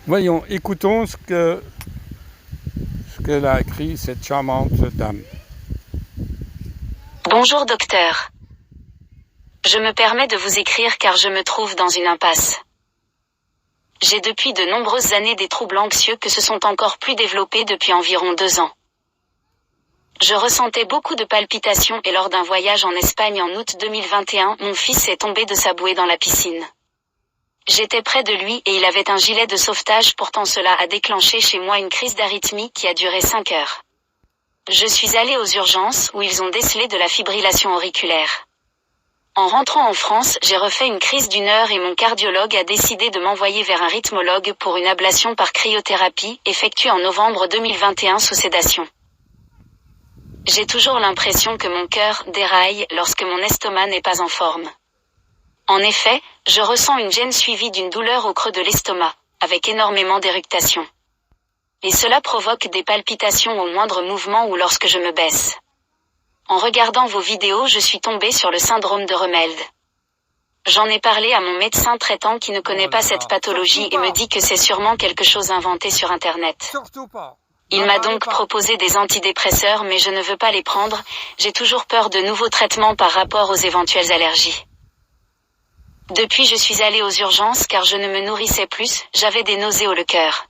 Voyons, écoutons ce qu'elle a écrit, cette charmante dame. Bonjour docteur. Je me permets de vous écrire car je me trouve dans une impasse. J'ai depuis de nombreuses années des troubles anxieux que se sont encore plus développés depuis environ 2 ans. Je ressentais beaucoup de palpitations et lors d'un voyage en Espagne en août 2021, mon fils est tombé de sa bouée dans la piscine. J'étais près de lui et il avait un gilet de sauvetage, pourtant cela a déclenché chez moi une crise d'arythmie qui a duré 5 heures. Je suis allée aux urgences où ils ont décelé de la fibrillation auriculaire. En rentrant en France, j'ai refait une crise d'1 heure et mon cardiologue a décidé de m'envoyer vers un rythmologue pour une ablation par cryothérapie effectuée en novembre 2021 sous sédation. J'ai toujours l'impression que mon cœur déraille lorsque mon estomac n'est pas en forme. En effet, je ressens une gêne suivie d'une douleur au creux de l'estomac, avec énormément d'éructation. Et cela provoque des palpitations au moindre mouvement ou lorsque je me baisse. En regardant vos vidéos, je suis tombée sur le syndrome de Remelde. J'en ai parlé à mon médecin traitant qui ne connaît pas cette pathologie et me dit que c'est sûrement quelque chose inventé sur Internet. Surtout pas. Il m'a donc proposé des antidépresseurs mais je ne veux pas les prendre, j'ai toujours peur de nouveaux traitements par rapport aux éventuelles allergies. Depuis je suis allée aux urgences car je ne me nourrissais plus, j'avais des nausées au cœur.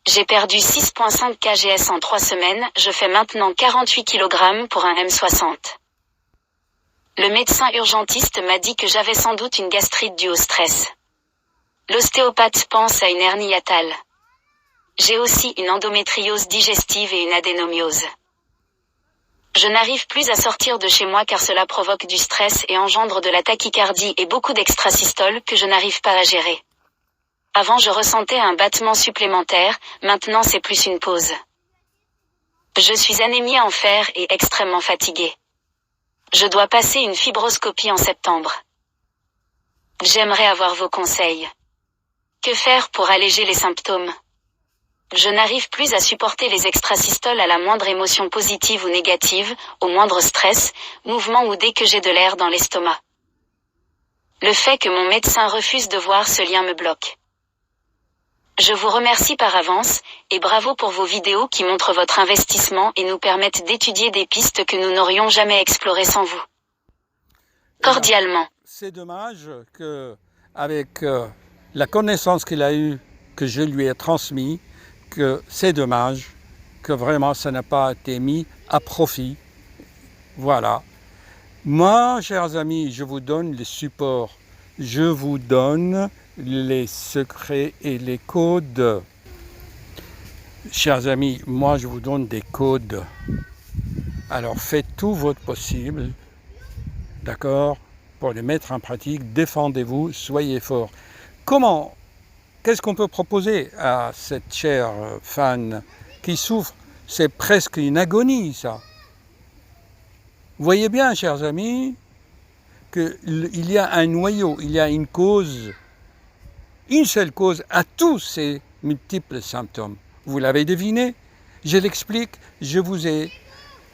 J'ai perdu 6,5 kgs en 3 semaines, je fais maintenant 48 kg pour un M60. Le médecin urgentiste m'a dit que j'avais sans doute une gastrite due au stress. L'ostéopathe pense à une hernie hiatale. J'ai aussi une endométriose digestive et une adénomiose. Je n'arrive plus à sortir de chez moi car cela provoque du stress et engendre de la tachycardie et beaucoup d'extrasystole que je n'arrive pas à gérer. Avant je ressentais un battement supplémentaire, maintenant c'est plus une pause. Je suis anémiée en fer et extrêmement fatiguée. Je dois passer une fibroscopie en septembre. J'aimerais avoir vos conseils. Que faire pour alléger les symptômes ? Je n'arrive plus à supporter les extrasystoles à la moindre émotion positive ou négative, au moindre stress, mouvement ou dès que j'ai de l'air dans l'estomac. Le fait que mon médecin refuse de voir ce lien me bloque. Je vous remercie par avance, et bravo pour vos vidéos qui montrent votre investissement et nous permettent d'étudier des pistes que nous n'aurions jamais explorées sans vous. Cordialement. C'est dommage que, avec la connaissance qu'il a eue, que je lui ai transmis, que c'est dommage que vraiment ça n'a pas été mis à profit. Voilà. Moi, chers amis, je vous donne les supports. Je vous donne les secrets et les codes. Chers amis, moi je vous donne des codes. Alors faites tout votre possible, d'accord, pour les mettre en pratique. Défendez-vous, soyez forts. Comment ? Qu'est-ce qu'on peut proposer à cette chère fan qui souffre ? C'est presque une agonie, ça. Vous voyez bien, chers amis, qu'il y a un noyau, il y a une cause, une seule cause à tous ces multiples symptômes. Vous l'avez deviné, je l'explique, je vous ai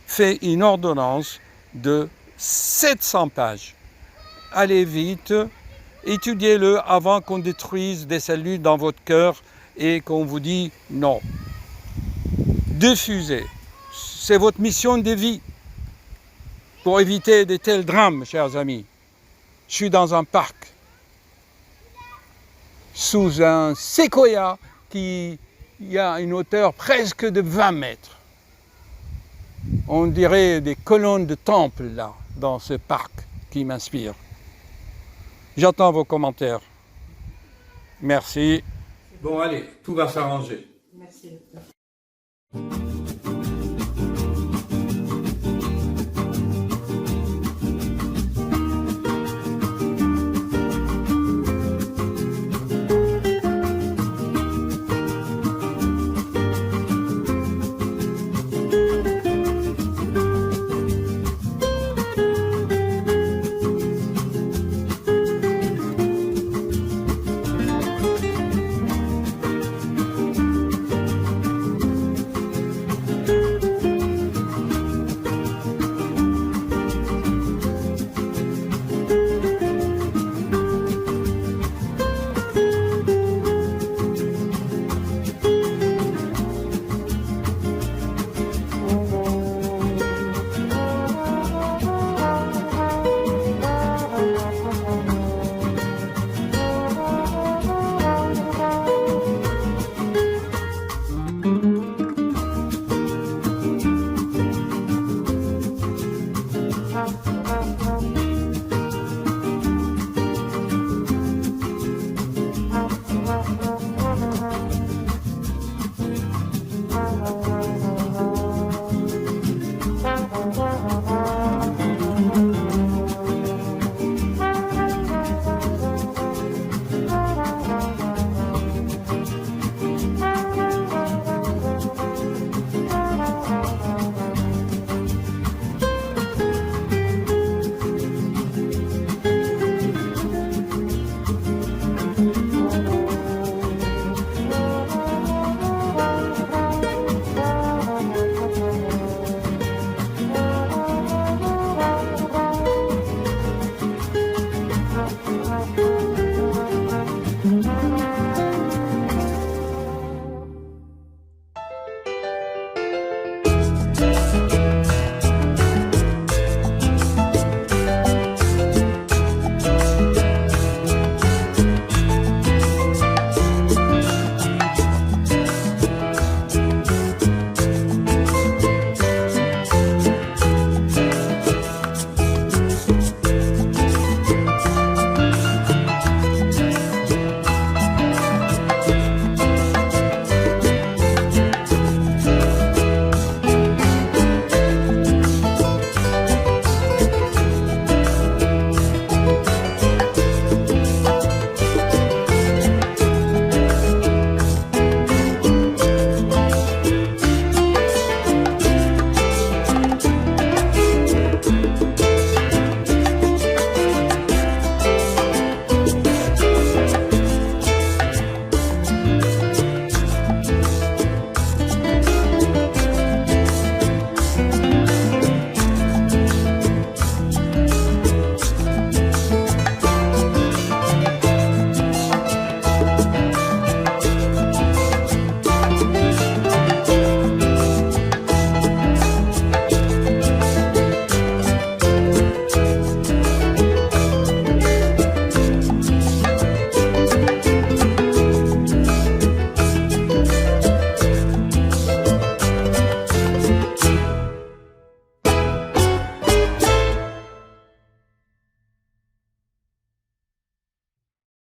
fait une ordonnance de 700 pages. Allez vite, étudiez-le avant qu'on détruise des cellules dans votre cœur et qu'on vous dit non. Diffusez, c'est votre mission de vie pour éviter de tels drames, chers amis. Je suis dans un parc, sous un séquoia qui a une hauteur presque de 20 mètres. On dirait des colonnes de temple là, dans ce parc qui m'inspire. J'attends vos commentaires. Merci. Bon allez, tout va s'arranger. Merci.